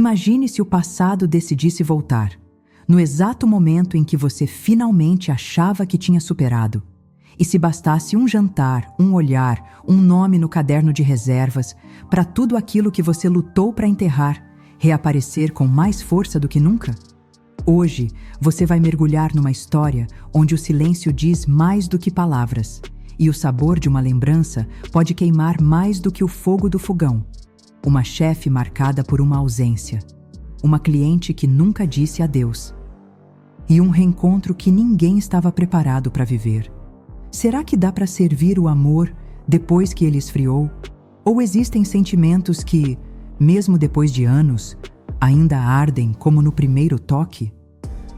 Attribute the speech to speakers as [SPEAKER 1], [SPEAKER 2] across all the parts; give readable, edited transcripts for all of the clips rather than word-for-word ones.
[SPEAKER 1] Imagine se o passado decidisse voltar, no exato momento em que você finalmente achava que tinha superado. E se bastasse um jantar, um olhar, um nome no caderno de reservas, para tudo aquilo que você lutou para enterrar, reaparecer com mais força do que nunca? Hoje, você vai mergulhar numa história onde o silêncio diz mais do que palavras, e o sabor de uma lembrança pode queimar mais do que o fogo do fogão. Uma chefe marcada por uma ausência, uma cliente que nunca disse adeus, e um reencontro que ninguém estava preparado para viver. Será que dá para servir o amor depois que ele esfriou? Ou existem sentimentos que, mesmo depois de anos, ainda ardem como no primeiro toque?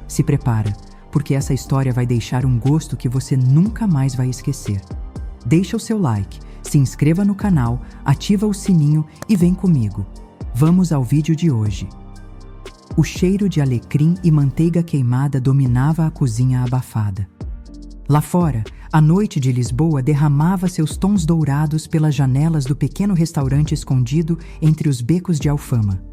[SPEAKER 1] Se prepara, porque essa história vai deixar um gosto que você nunca mais vai esquecer. Deixa o seu like, se inscreva no canal, ativa o sininho e vem comigo. Vamos ao vídeo de hoje. O cheiro de alecrim e manteiga queimada dominava a cozinha abafada. Lá fora, a noite de Lisboa derramava seus tons dourados pelas janelas do pequeno restaurante escondido entre os becos de Alfama.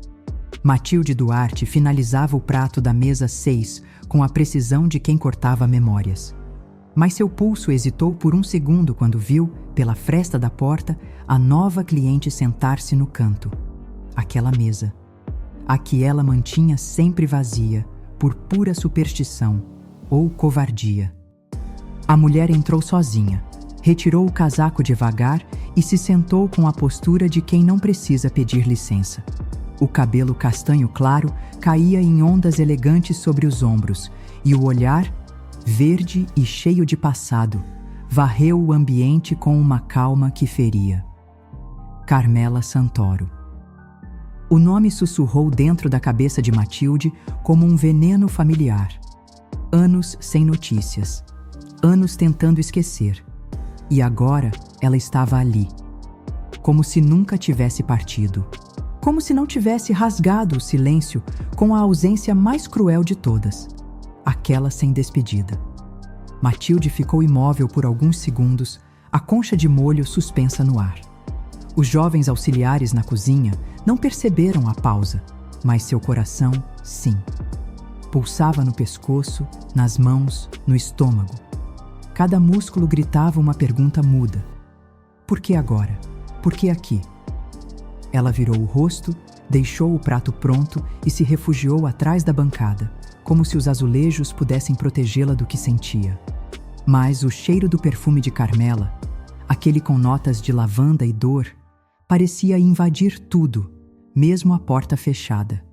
[SPEAKER 1] Matilde Duarte finalizava o prato da mesa 6 com a precisão de quem cortava memórias. Mas seu pulso hesitou por um segundo quando viu, pela fresta da porta, a nova cliente sentar-se no canto. Aquela mesa. A que ela mantinha sempre vazia, por pura superstição ou covardia. A mulher entrou sozinha, retirou o casaco devagar e se sentou com a postura de quem não precisa pedir licença. O cabelo castanho claro caía em ondas elegantes sobre os ombros e o olhar, verde e cheio de passado, varreu o ambiente com uma calma que feria. Carmela Santoro. O nome sussurrou dentro da cabeça de Matilde como um veneno familiar. Anos sem notícias. Anos tentando esquecer. E agora ela estava ali. Como se nunca tivesse partido. Como se não tivesse rasgado o silêncio com a ausência mais cruel de todas. Aquela sem despedida. Matilde ficou imóvel por alguns segundos, a concha de molho suspensa no ar. Os jovens auxiliares na cozinha não perceberam a pausa, mas seu coração, sim. Pulsava no pescoço, nas mãos, no estômago. Cada músculo gritava uma pergunta muda. Por que agora? Por que aqui? Ela virou o rosto, deixou o prato pronto e se refugiou atrás da bancada, como se os azulejos pudessem protegê-la do que sentia. Mas o cheiro do perfume de Carmela, aquele com notas de lavanda e dor, parecia invadir tudo, mesmo a porta fechada.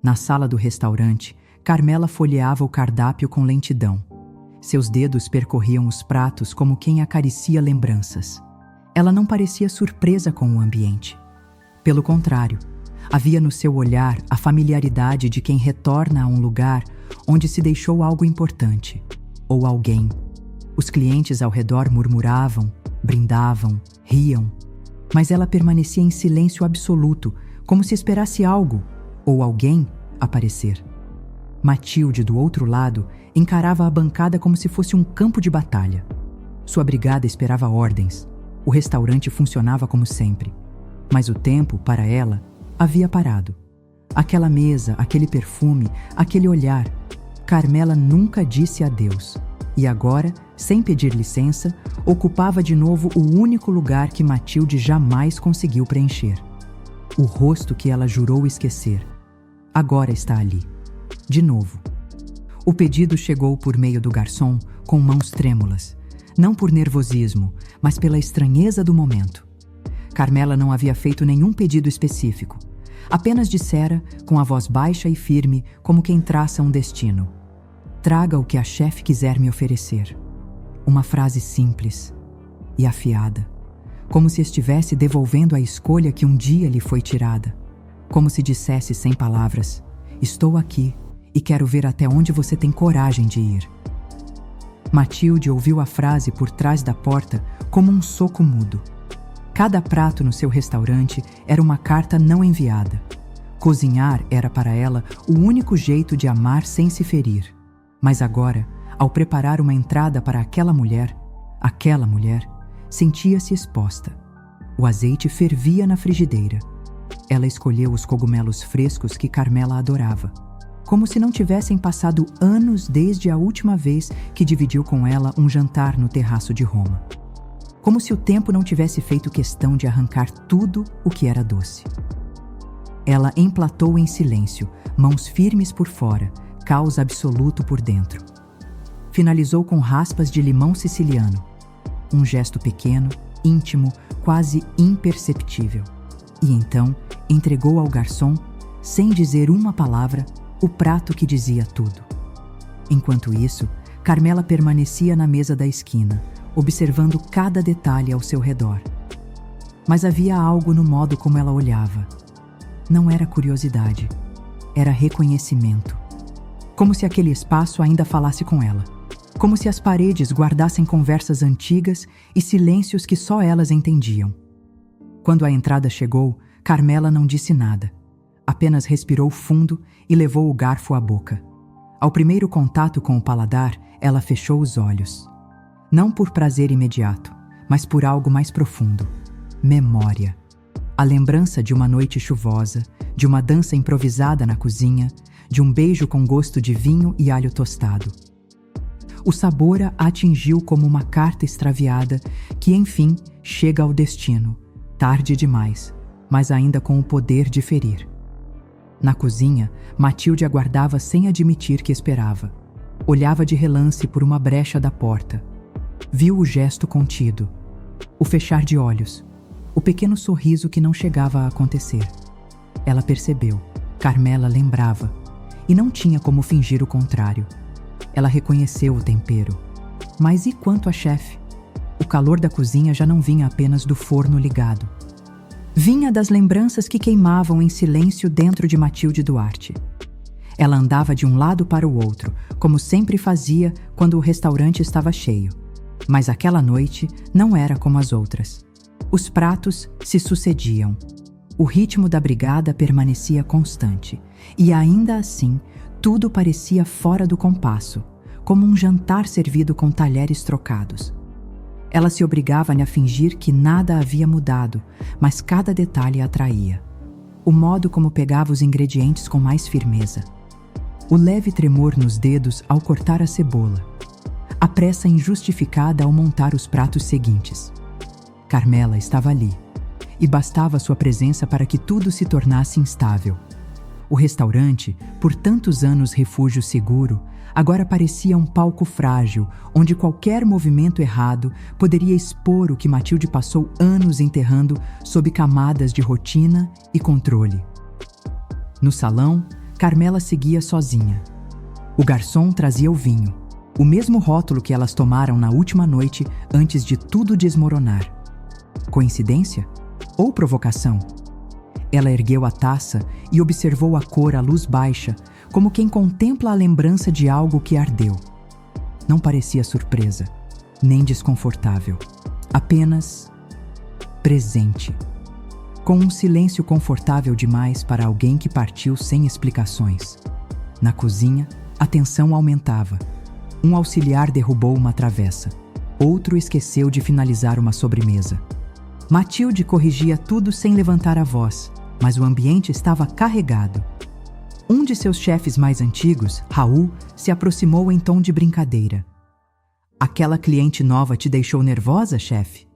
[SPEAKER 1] Na sala do restaurante, Carmela folheava o cardápio com lentidão. Seus dedos percorriam os pratos como quem acaricia lembranças. Ela não parecia surpresa com o ambiente. Pelo contrário, havia no seu olhar a familiaridade de quem retorna a um lugar onde se deixou algo importante, ou alguém. Os clientes ao redor murmuravam, brindavam, riam, mas ela permanecia em silêncio absoluto, como se esperasse algo, ou alguém, aparecer. Matilde, do outro lado, encarava a bancada como se fosse um campo de batalha. Sua brigada esperava ordens. O restaurante funcionava como sempre. Mas o tempo, para ela, havia parado. Aquela mesa, aquele perfume, aquele olhar. Carmela nunca disse adeus. E agora, sem pedir licença, ocupava de novo o único lugar que Matilde jamais conseguiu preencher. O rosto que ela jurou esquecer. Agora está ali. De novo. O pedido chegou por meio do garçom com mãos trêmulas. Não por nervosismo, mas pela estranheza do momento. Carmela não havia feito nenhum pedido específico. Apenas dissera, com a voz baixa e firme, como quem traça um destino. Traga o que a chefe quiser me oferecer. Uma frase simples e afiada, como se estivesse devolvendo a escolha que um dia lhe foi tirada. Como se dissesse sem palavras, estou aqui e quero ver até onde você tem coragem de ir. Matilde ouviu a frase por trás da porta como um soco mudo. Cada prato no seu restaurante era uma carta não enviada. Cozinhar era para ela o único jeito de amar sem se ferir. Mas agora, ao preparar uma entrada para aquela mulher, sentia-se exposta. O azeite fervia na frigideira. Ela escolheu os cogumelos frescos que Carmela adorava, como se não tivessem passado anos desde a última vez que dividiu com ela um jantar no terraço de Roma. Como se o tempo não tivesse feito questão de arrancar tudo o que era doce. Ela emplatou em silêncio, mãos firmes por fora, caos absoluto por dentro. Finalizou com raspas de limão siciliano, um gesto pequeno, íntimo, quase imperceptível. E então entregou ao garçom, sem dizer uma palavra, o prato que dizia tudo. Enquanto isso, Carmela permanecia na mesa da esquina, observando cada detalhe ao seu redor. Mas havia algo no modo como ela olhava. Não era curiosidade, era reconhecimento. Como se aquele espaço ainda falasse com ela. Como se as paredes guardassem conversas antigas e silêncios que só elas entendiam. Quando a entrada chegou, Carmela não disse nada. Apenas respirou fundo e levou o garfo à boca. Ao primeiro contato com o paladar, ela fechou os olhos. Não por prazer imediato, mas por algo mais profundo. Memória. A lembrança de uma noite chuvosa, de uma dança improvisada na cozinha, de um beijo com gosto de vinho e alho tostado. O sabor a atingiu como uma carta extraviada que, enfim, chega ao destino, tarde demais, mas ainda com o poder de ferir. Na cozinha, Matilde aguardava sem admitir que esperava. Olhava de relance por uma brecha da porta. Viu o gesto contido, o fechar de olhos, o pequeno sorriso que não chegava a acontecer. Ela percebeu, Carmela lembrava, e não tinha como fingir o contrário. Ela reconheceu o tempero. Mas e quanto a chefe? O calor da cozinha já não vinha apenas do forno ligado. Vinha das lembranças que queimavam em silêncio dentro de Matilde Duarte. Ela andava de um lado para o outro, como sempre fazia quando o restaurante estava cheio. Mas aquela noite não era como as outras. Os pratos se sucediam. O ritmo da brigada permanecia constante. E ainda assim, tudo parecia fora do compasso, como um jantar servido com talheres trocados. Ela se obrigava a fingir que nada havia mudado, mas cada detalhe a atraía. O modo como pegava os ingredientes com mais firmeza. O leve tremor nos dedos ao cortar a cebola. A pressa injustificada ao montar os pratos seguintes. Carmela estava ali, e bastava sua presença para que tudo se tornasse instável. O restaurante, por tantos anos refúgio seguro, agora parecia um palco frágil, onde qualquer movimento errado poderia expor o que Matilde passou anos enterrando sob camadas de rotina e controle. No salão, Carmela seguia sozinha. O garçom trazia o vinho, o mesmo rótulo que elas tomaram na última noite antes de tudo desmoronar. Coincidência? Ou provocação? Ela ergueu a taça e observou a cor à luz baixa, como quem contempla a lembrança de algo que ardeu. Não parecia surpresa, nem desconfortável. Apenas presente. Com um silêncio confortável demais para alguém que partiu sem explicações. Na cozinha, a tensão aumentava. Um auxiliar derrubou uma travessa. Outro esqueceu de finalizar uma sobremesa. Matilde corrigia tudo sem levantar a voz, mas o ambiente estava carregado. Um de seus chefes mais antigos, Raul, se aproximou em tom de brincadeira. "Aquela cliente nova te deixou nervosa, chefe?"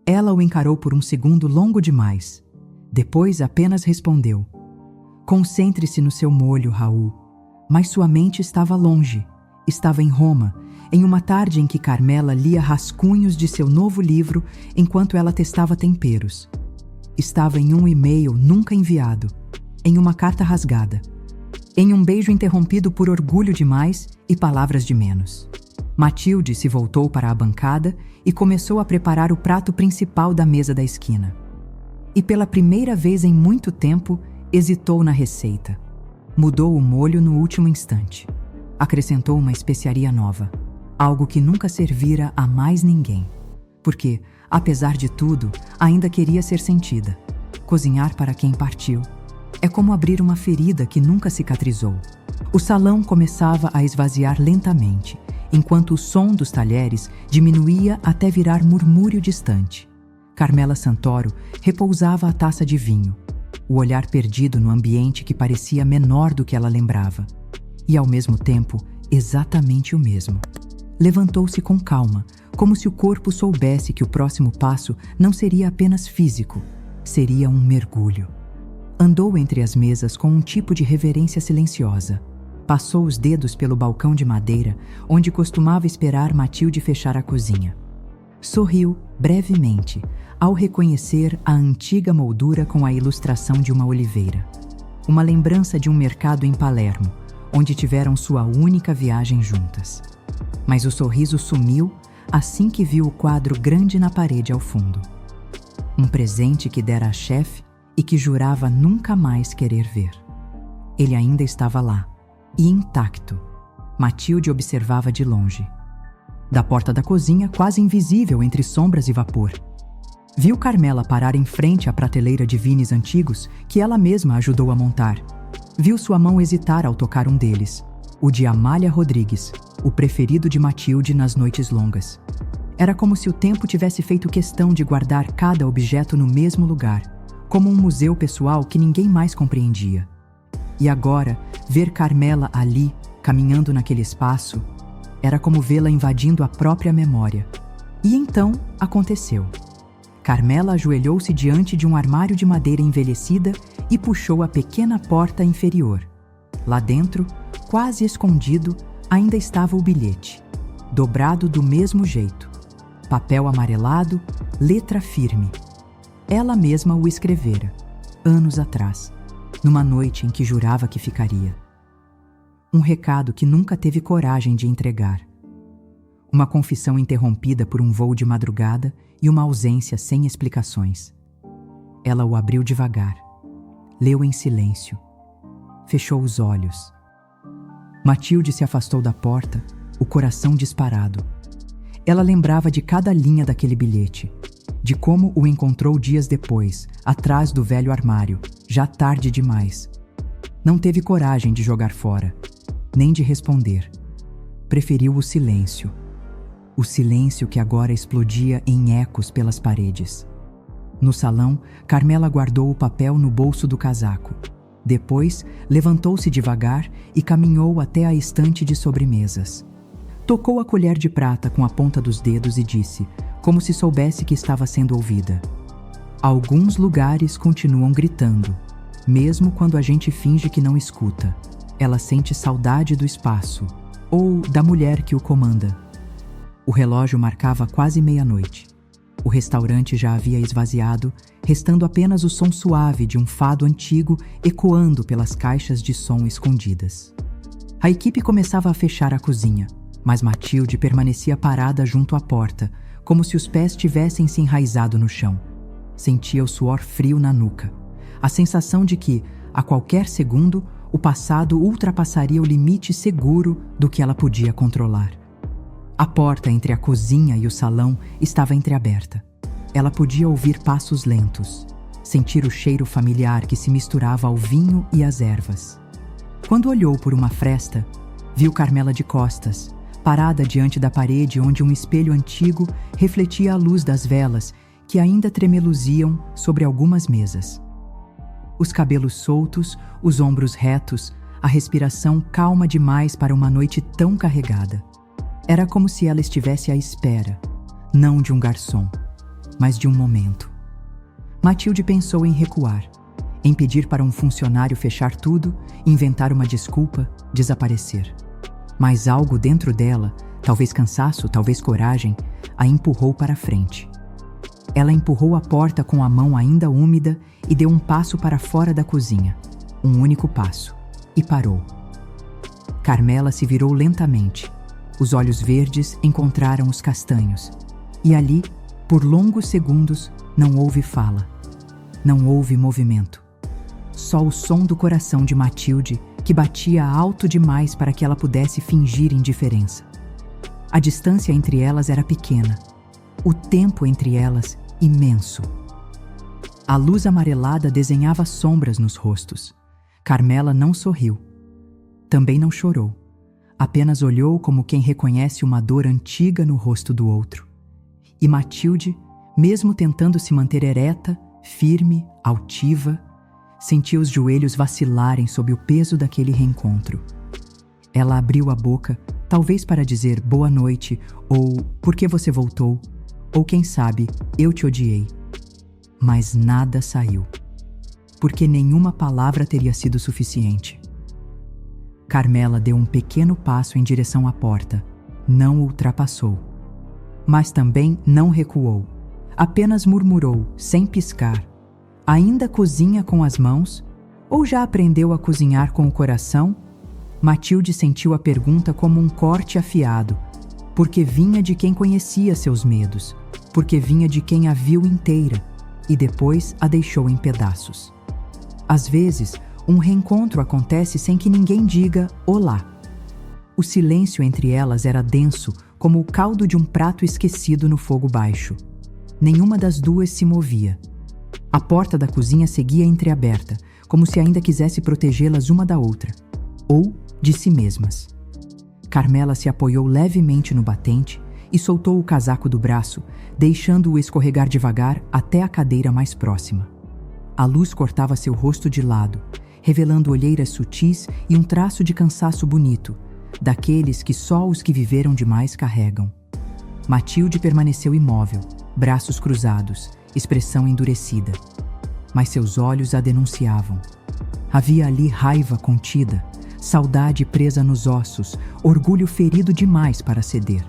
[SPEAKER 1] Ela o encarou por um segundo longo demais. Depois apenas respondeu: "Concentre-se no seu molho, Raul." Mas sua mente estava longe. Estava em Roma, em uma tarde em que Carmela lia rascunhos de seu novo livro enquanto ela testava temperos. Estava em um e-mail nunca enviado, em uma carta rasgada, em um beijo interrompido por orgulho demais e palavras de menos. Matilde se voltou para a bancada e começou a preparar o prato principal da mesa da esquina. E pela primeira vez em muito tempo, hesitou na receita. Mudou o molho no último instante. Acrescentou uma especiaria nova, algo que nunca servira a mais ninguém. Porque, apesar de tudo, ainda queria ser sentida. Cozinhar para quem partiu é como abrir uma ferida que nunca cicatrizou. O salão começava a esvaziar lentamente, enquanto o som dos talheres diminuía até virar murmúrio distante. Carmela Santoro repousava a taça de vinho, o olhar perdido no ambiente que parecia menor do que ela lembrava, e ao mesmo tempo exatamente o mesmo. Levantou-se com calma, como se o corpo soubesse que o próximo passo não seria apenas físico, seria um mergulho. Andou entre as mesas com um tipo de reverência silenciosa. Passou os dedos pelo balcão de madeira, onde costumava esperar Matilde fechar a cozinha. Sorriu brevemente ao reconhecer a antiga moldura com a ilustração de uma oliveira. Uma lembrança de um mercado em Palermo, onde tiveram sua única viagem juntas. Mas o sorriso sumiu assim que viu o quadro grande na parede ao fundo. Um presente que dera à chefe e que jurava nunca mais querer ver. Ele ainda estava lá, e intacto. Matilde observava de longe. Da porta da cozinha, quase invisível entre sombras e vapor. Viu Carmela parar em frente à prateleira de vines antigos que ela mesma ajudou a montar. Viu sua mão hesitar ao tocar um deles, o de Amália Rodrigues, o preferido de Matilde nas noites longas. Era como se o tempo tivesse feito questão de guardar cada objeto no mesmo lugar, como um museu pessoal que ninguém mais compreendia. E agora, ver Carmela ali, caminhando naquele espaço, era como vê-la invadindo a própria memória. E então aconteceu. Carmela ajoelhou-se diante de um armário de madeira envelhecida e puxou a pequena porta inferior. Lá dentro, quase escondido, ainda estava o bilhete, dobrado do mesmo jeito. Papel amarelado, letra firme. Ela mesma o escrevera, anos atrás, numa noite em que jurava que ficaria. Um recado que nunca teve coragem de entregar. Uma confissão interrompida por um voo de madrugada e uma ausência sem explicações. Ela o abriu devagar, leu em silêncio, fechou os olhos. Matilde se afastou da porta, o coração disparado. Ela lembrava de cada linha daquele bilhete, de como o encontrou dias depois, atrás do velho armário, já tarde demais. Não teve coragem de jogar fora, nem de responder. Preferiu o silêncio. O silêncio que agora explodia em ecos pelas paredes. No salão, Carmela guardou o papel no bolso do casaco. Depois, levantou-se devagar e caminhou até a estante de sobremesas. Tocou a colher de prata com a ponta dos dedos e disse, como se soubesse que estava sendo ouvida: alguns lugares continuam gritando, mesmo quando a gente finge que não escuta. Ela sente saudade do espaço, ou da mulher que o comanda. O relógio marcava quase meia-noite. O restaurante já havia esvaziado, restando apenas o som suave de um fado antigo ecoando pelas caixas de som escondidas. A equipe começava a fechar a cozinha, mas Matilde permanecia parada junto à porta, como se os pés tivessem se enraizado no chão. Sentia o suor frio na nuca, a sensação de que, a qualquer segundo, o passado ultrapassaria o limite seguro do que ela podia controlar. A porta entre a cozinha e o salão estava entreaberta. Ela podia ouvir passos lentos, sentir o cheiro familiar que se misturava ao vinho e às ervas. Quando olhou por uma fresta, viu Carmela de costas, parada diante da parede onde um espelho antigo refletia a luz das velas que ainda tremeluziam sobre algumas mesas. Os cabelos soltos, os ombros retos, a respiração calma demais para uma noite tão carregada. Era como se ela estivesse à espera, não de um garçom, mas de um momento. Matilde pensou em recuar, em pedir para um funcionário fechar tudo, inventar uma desculpa, desaparecer. Mas algo dentro dela, talvez cansaço, talvez coragem, a empurrou para frente. Ela empurrou a porta com a mão ainda úmida e deu um passo para fora da cozinha, um único passo, e parou. Carmela se virou lentamente. Os olhos verdes encontraram os castanhos, e ali, por longos segundos, não houve fala. Não houve movimento. Só o som do coração de Matilde, que batia alto demais para que ela pudesse fingir indiferença. A distância entre elas era pequena, o tempo entre elas imenso. A luz amarelada desenhava sombras nos rostos. Carmela não sorriu. Também não chorou. Apenas olhou como quem reconhece uma dor antiga no rosto do outro. E Matilde, mesmo tentando se manter ereta, firme, altiva, Sentia os joelhos vacilarem sob o peso daquele reencontro. Ela abriu a boca, talvez para dizer boa noite, ou por que você voltou, ou quem sabe, eu te odiei. Mas nada saiu, porque nenhuma palavra teria sido suficiente. Carmela deu um pequeno passo em direção à porta, não ultrapassou. Mas também não recuou, apenas murmurou, sem piscar. Ainda cozinha com as mãos? Ou já aprendeu a cozinhar com o coração? Matilde sentiu a pergunta como um corte afiado, porque vinha de quem conhecia seus medos, porque vinha de quem a viu inteira e depois a deixou em pedaços. Às vezes, um reencontro acontece sem que ninguém diga olá. O silêncio entre elas era denso, como o caldo de um prato esquecido no fogo baixo. Nenhuma das duas se movia. A porta da cozinha seguia entreaberta, como se ainda quisesse protegê-las uma da outra, ou de si mesmas. Carmela se apoiou levemente no batente e soltou o casaco do braço, deixando-o escorregar devagar até a cadeira mais próxima. A luz cortava seu rosto de lado, revelando olheiras sutis e um traço de cansaço bonito, daqueles que só os que viveram demais carregam. Matilde permaneceu imóvel, braços cruzados, expressão endurecida. Mas seus olhos a denunciavam. Havia ali raiva contida, saudade presa nos ossos, orgulho ferido demais para ceder.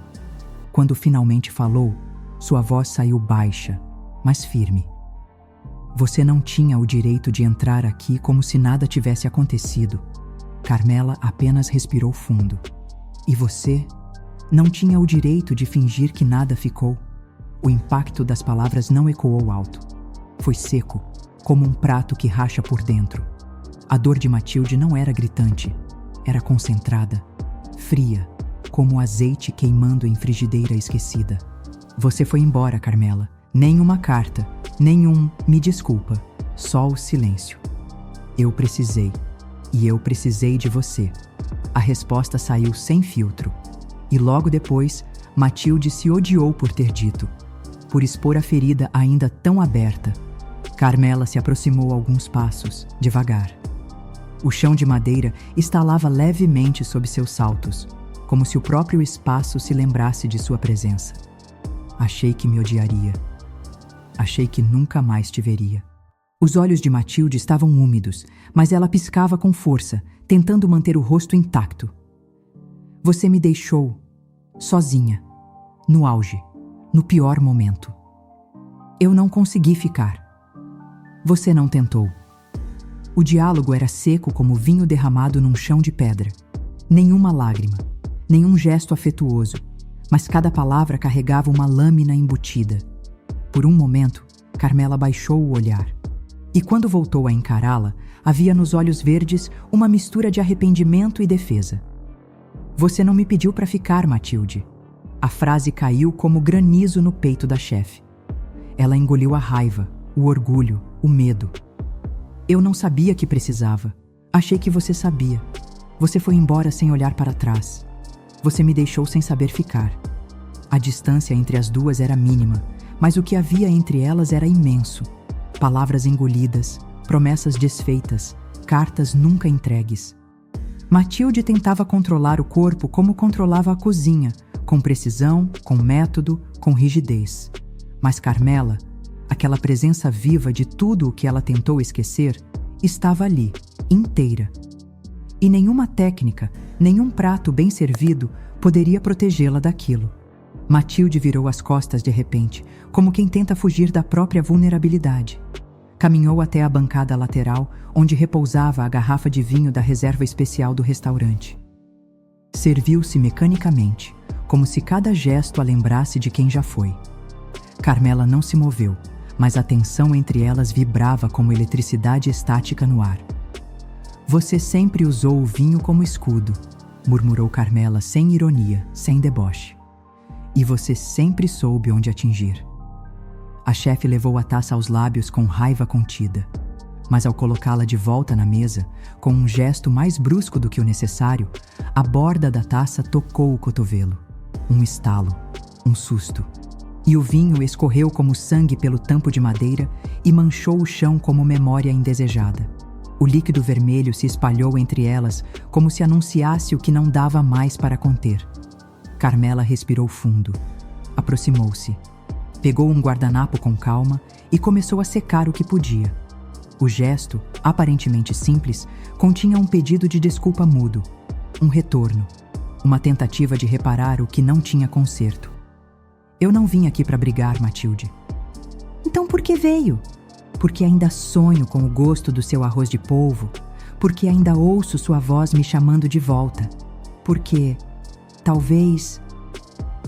[SPEAKER 1] Quando finalmente falou, sua voz saiu baixa, mas firme. Você não tinha o direito de entrar aqui como se nada tivesse acontecido. Carmela apenas respirou fundo. E você não tinha o direito de fingir que nada ficou. O impacto das palavras não ecoou alto. Foi seco, como um prato que racha por dentro. A dor de Matilde não era gritante, era concentrada, fria, como azeite queimando em frigideira esquecida. Você foi embora, Carmela. Nem uma carta, nem um me desculpa, só o silêncio. Eu precisei, e eu precisei de você. A resposta saiu sem filtro. E logo depois, Matilde se odiou por ter dito, por expor a ferida ainda tão aberta. Carmela se aproximou alguns passos, devagar. O chão de madeira estalava levemente sob seus saltos, como se o próprio espaço se lembrasse de sua presença. Achei que me odiaria. Achei que nunca mais te veria. Os olhos de Matilde estavam úmidos, mas ela piscava com força, tentando manter o rosto intacto. Você me deixou, sozinha, no auge, no pior momento. Eu não consegui ficar. Você não tentou. O diálogo era seco como vinho derramado num chão de pedra. Nenhuma lágrima, nenhum gesto afetuoso, mas cada palavra carregava uma lâmina embutida. Por um momento, Carmela baixou o olhar. E quando voltou a encará-la, havia nos olhos verdes uma mistura de arrependimento e defesa. Você não me pediu para ficar, Matilde. A frase caiu como granizo no peito da chefe. Ela engoliu a raiva, o orgulho, o medo. Eu não sabia que precisava. Achei que você sabia. Você foi embora sem olhar para trás. Você me deixou sem saber ficar. A distância entre as duas era mínima, mas o que havia entre elas era imenso. Palavras engolidas, promessas desfeitas, cartas nunca entregues. Matilde tentava controlar o corpo como controlava a cozinha, com precisão, com método, com rigidez. Mas Carmela, aquela presença viva de tudo o que ela tentou esquecer, estava ali, inteira. E nenhuma técnica, nenhum prato bem servido poderia protegê-la daquilo. Matilde virou as costas de repente, como quem tenta fugir da própria vulnerabilidade. Caminhou até a bancada lateral, onde repousava a garrafa de vinho da reserva especial do restaurante. Serviu-se mecanicamente, como se cada gesto a lembrasse de quem já foi. Carmela não se moveu, mas a tensão entre elas vibrava como eletricidade estática no ar. Você sempre usou o vinho como escudo, murmurou Carmela sem ironia, sem deboche. E você sempre soube onde atingir. A chefe levou a taça aos lábios com raiva contida, mas ao colocá-la de volta na mesa, com um gesto mais brusco do que o necessário, a borda da taça tocou o cotovelo. Um estalo, um susto. E o vinho escorreu como sangue pelo tampo de madeira e manchou o chão como memória indesejada. O líquido vermelho se espalhou entre elas como se anunciasse o que não dava mais para conter. Carmela respirou fundo. Aproximou-se. Pegou um guardanapo com calma e começou a secar o que podia. O gesto, aparentemente simples, continha um pedido de desculpa mudo, um retorno, uma tentativa de reparar o que não tinha conserto. Eu não vim aqui para brigar, Matilde. Então por que veio? Porque ainda sonho com o gosto do seu arroz de polvo, porque ainda ouço sua voz me chamando de volta, porque, talvez,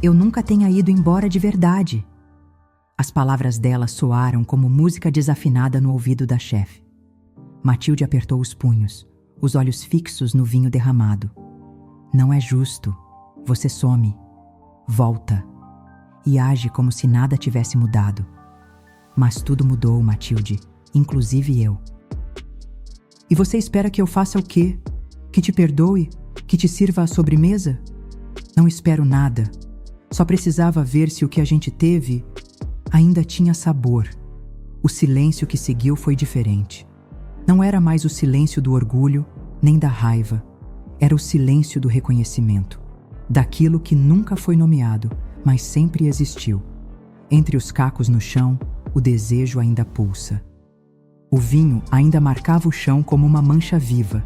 [SPEAKER 1] eu nunca tenha ido embora de verdade. As palavras dela soaram como música desafinada no ouvido da chefe. Matilde apertou os punhos, os olhos fixos no vinho derramado. Não é justo. Você some. Volta. E age como se nada tivesse mudado. Mas tudo mudou, Matilde, inclusive eu. E você espera que eu faça o quê? Que te perdoe? Que te sirva a sobremesa? Não espero nada. Só precisava ver se o que a gente teve ainda tinha sabor. O silêncio que seguiu foi diferente. Não era mais o silêncio do orgulho, nem da raiva. Era o silêncio do reconhecimento. Daquilo que nunca foi nomeado, mas sempre existiu. Entre os cacos no chão, o desejo ainda pulsa. O vinho ainda marcava o chão como uma mancha viva,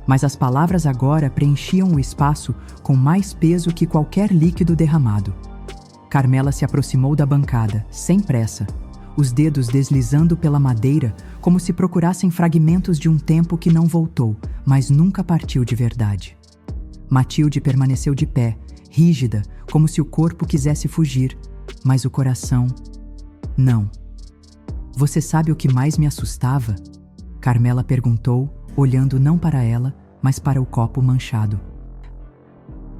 [SPEAKER 1] mas as palavras agora preenchiam o espaço com mais peso que qualquer líquido derramado. Carmela se aproximou da bancada, sem pressa, os dedos deslizando pela madeira como se procurassem fragmentos de um tempo que não voltou, mas nunca partiu de verdade. Matilde permaneceu de pé, rígida, como se o corpo quisesse fugir, mas o coração... Não. Você sabe o que mais me assustava? Carmela perguntou, olhando não para ela, mas para o copo manchado.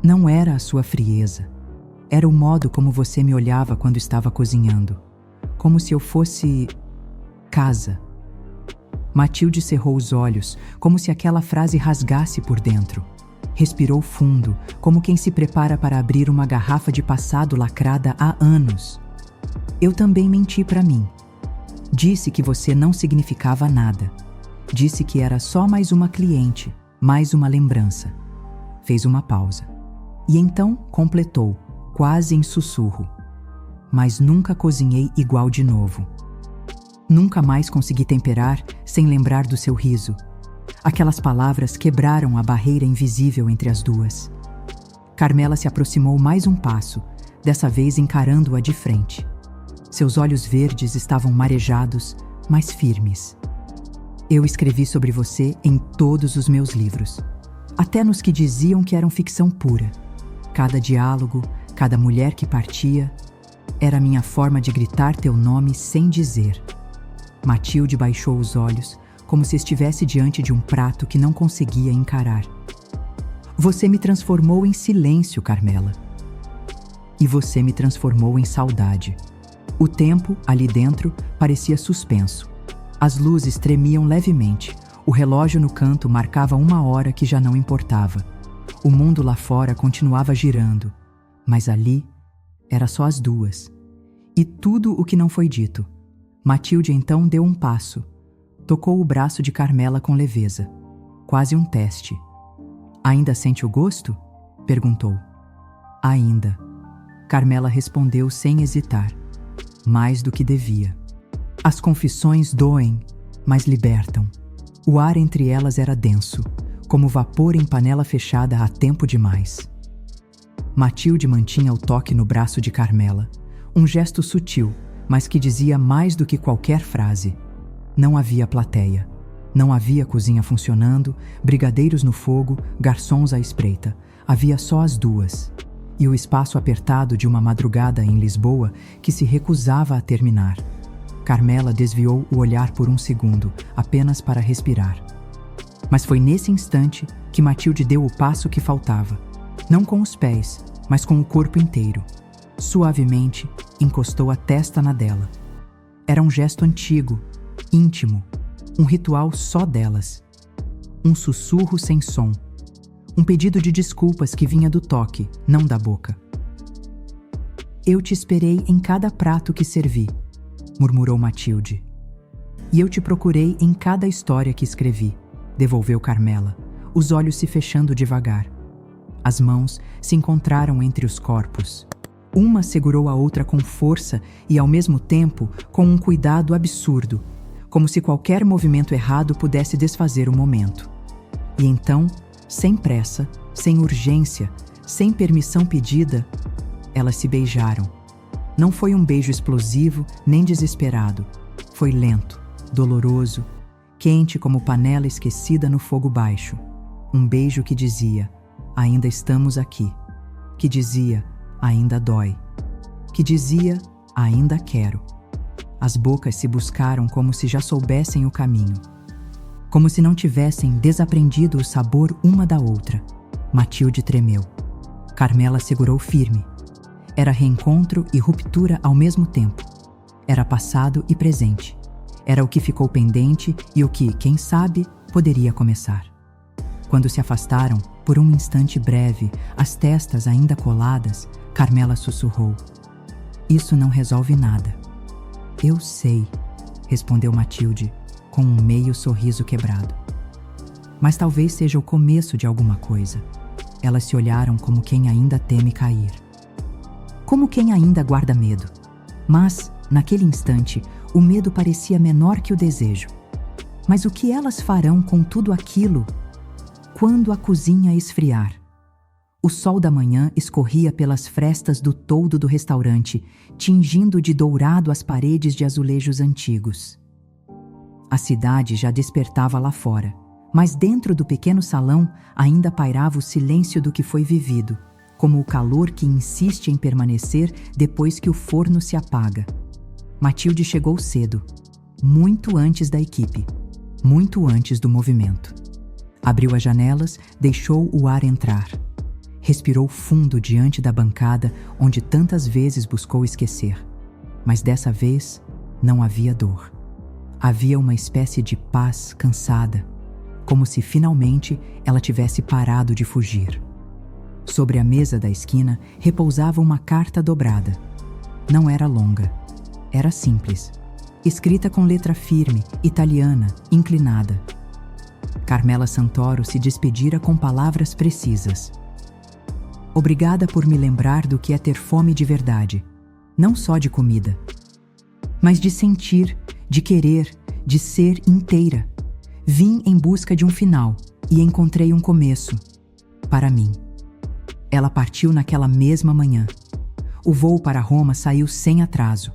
[SPEAKER 1] Não era a sua frieza. Era o modo como você me olhava quando estava cozinhando. Como se eu fosse... casa. Matilde cerrou os olhos, como se aquela frase rasgasse por dentro. Respirou fundo, como quem se prepara para abrir uma garrafa de passado lacrada há anos. Eu também menti para mim. Disse que você não significava nada. Disse que era só mais uma cliente, mais uma lembrança. Fez uma pausa. E então completou, quase em sussurro. Mas nunca cozinhei igual de novo. Nunca mais consegui temperar sem lembrar do seu riso. Aquelas palavras quebraram a barreira invisível entre as duas. Carmela se aproximou mais um passo, dessa vez encarando-a de frente. Seus olhos verdes estavam marejados, mas firmes. Eu escrevi sobre você em todos os meus livros, até nos que diziam que eram ficção pura. Cada diálogo, cada mulher que partia, era minha forma de gritar teu nome sem dizer. Matilde baixou os olhos, como se estivesse diante de um prato que não conseguia encarar. Você me transformou em silêncio, Carmela. E você me transformou em saudade. O tempo, ali dentro, parecia suspenso. As luzes tremiam levemente. O relógio no canto marcava 1 hora que já não importava. O mundo lá fora continuava girando. Mas ali, era só as duas. E tudo o que não foi dito. Matilde então deu um passo. Tocou o braço de Carmela com leveza. Quase um teste. Ainda sente o gosto? Perguntou. Ainda. Carmela respondeu sem hesitar. Mais do que devia. As confissões doem, mas libertam. O ar entre elas era denso, como vapor em panela fechada há tempo demais. Matilde mantinha o toque no braço de Carmela, um gesto sutil, mas que dizia mais do que qualquer frase. Não havia plateia. Não havia cozinha funcionando, brigadeiros no fogo, garçons à espreita. Havia só as duas. E o espaço apertado de uma madrugada em Lisboa que se recusava a terminar. Carmela desviou o olhar por um segundo, apenas para respirar. Mas foi nesse instante que Matilde deu o passo que faltava. Não com os pés, mas com o corpo inteiro. Suavemente, encostou a testa na dela. Era um gesto antigo, íntimo, um ritual só delas. Um sussurro sem som. Um pedido de desculpas que vinha do toque, não da boca. Eu te esperei em cada prato que servi, murmurou Matilde. E eu te procurei em cada história que escrevi, devolveu Carmela, os olhos se fechando devagar. As mãos se encontraram entre os corpos. Uma segurou a outra com força e, ao mesmo tempo, com um cuidado absurdo, como se qualquer movimento errado pudesse desfazer o momento. E então, sem pressa, sem urgência, sem permissão pedida, elas se beijaram. Não foi um beijo explosivo nem desesperado. Foi lento, doloroso, quente como panela esquecida no fogo baixo. Um beijo que dizia: ainda estamos aqui. Que dizia: ainda dói. Que dizia: ainda quero. As bocas se buscaram como se já soubessem o caminho. Como se não tivessem desaprendido o sabor uma da outra. Matilde tremeu. Carmela segurou firme. Era reencontro e ruptura ao mesmo tempo. Era passado e presente. Era o que ficou pendente e o que, quem sabe, poderia começar. Quando se afastaram, por um instante breve, as testas ainda coladas, Carmela sussurrou: isso não resolve nada. Eu sei, respondeu Matilde, com um meio sorriso quebrado. Mas talvez seja o começo de alguma coisa. Elas se olharam como quem ainda teme cair. Como quem ainda guarda medo. Mas, naquele instante, o medo parecia menor que o desejo. Mas o que elas farão com tudo aquilo quando a cozinha esfriar? O sol da manhã escorria pelas frestas do toldo do restaurante, tingindo de dourado as paredes de azulejos antigos. A cidade já despertava lá fora, mas dentro do pequeno salão ainda pairava o silêncio do que foi vivido, como o calor que insiste em permanecer depois que o forno se apaga. Matilde chegou cedo, muito antes da equipe, muito antes do movimento. Abriu as janelas, deixou o ar entrar. Respirou fundo diante da bancada onde tantas vezes buscou esquecer. Mas dessa vez não havia dor. Havia uma espécie de paz cansada, como se finalmente ela tivesse parado de fugir. Sobre a mesa da esquina repousava uma carta dobrada. Não era longa. Era simples, escrita com letra firme, italiana, inclinada. Carmela Santoro se despedira com palavras precisas. Obrigada por me lembrar do que é ter fome de verdade, não só de comida, mas de sentir, de querer, de ser inteira. Vim em busca de um final e encontrei um começo, para mim. Ela partiu naquela mesma manhã. O voo para Roma saiu sem atraso.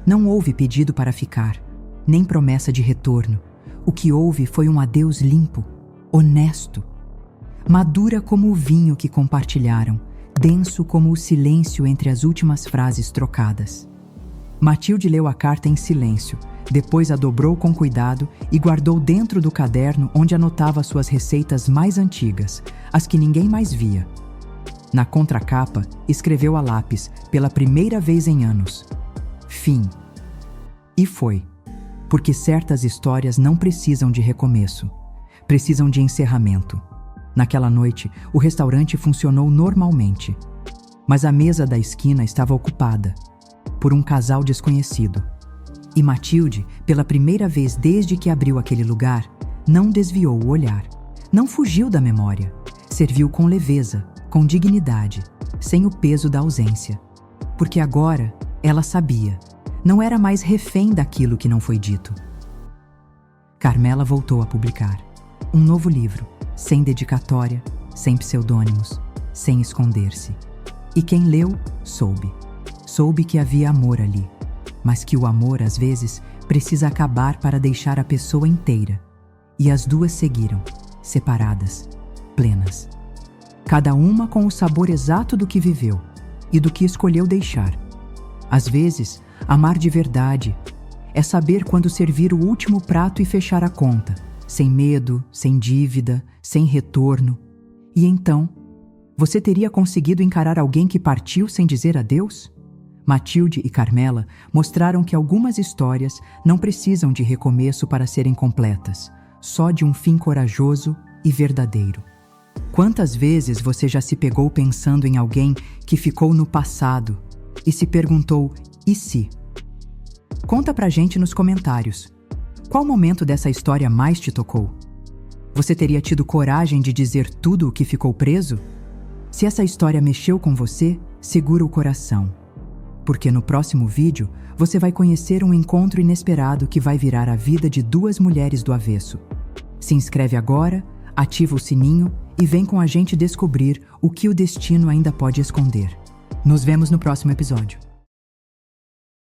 [SPEAKER 1] Não houve pedido para ficar, nem promessa de retorno. O que houve foi um adeus limpo, honesto. Madura como o vinho que compartilharam, denso como o silêncio entre as últimas frases trocadas. Matilde leu a carta em silêncio, depois a dobrou com cuidado e guardou dentro do caderno onde anotava suas receitas mais antigas, as que ninguém mais via. Na contracapa, escreveu a lápis, pela primeira vez em anos: fim. E foi, porque certas histórias não precisam de recomeço, precisam de encerramento. Naquela noite, o restaurante funcionou normalmente, mas a mesa da esquina estava ocupada por um casal desconhecido. E Matilde, pela primeira vez desde que abriu aquele lugar, não desviou o olhar, não fugiu da memória, serviu com leveza, com dignidade, sem o peso da ausência. Porque agora ela sabia, não era mais refém daquilo que não foi dito. Carmela voltou a publicar um novo livro, sem dedicatória, sem pseudônimos, sem esconder-se. E quem leu, soube que havia amor ali, mas que o amor, às vezes, precisa acabar para deixar a pessoa inteira. E as duas seguiram, separadas, plenas. Cada uma com o sabor exato do que viveu e do que escolheu deixar. Às vezes, amar de verdade é saber quando servir o último prato e fechar a conta, sem medo, sem dívida, sem retorno. E então, você teria conseguido encarar alguém que partiu sem dizer adeus? Matilde e Carmela mostraram que algumas histórias não precisam de recomeço para serem completas, só de um fim corajoso e verdadeiro. Quantas vezes você já se pegou pensando em alguém que ficou no passado e se perguntou, e se? Conta pra gente nos comentários. Qual momento dessa história mais te tocou? Você teria tido coragem de dizer tudo o que ficou preso? Se essa história mexeu com você, segura o coração. Porque no próximo vídeo, você vai conhecer um encontro inesperado que vai virar a vida de duas mulheres do avesso. Se inscreve agora, ativa o sininho e vem com a gente descobrir o que o destino ainda pode esconder. Nos vemos no próximo episódio.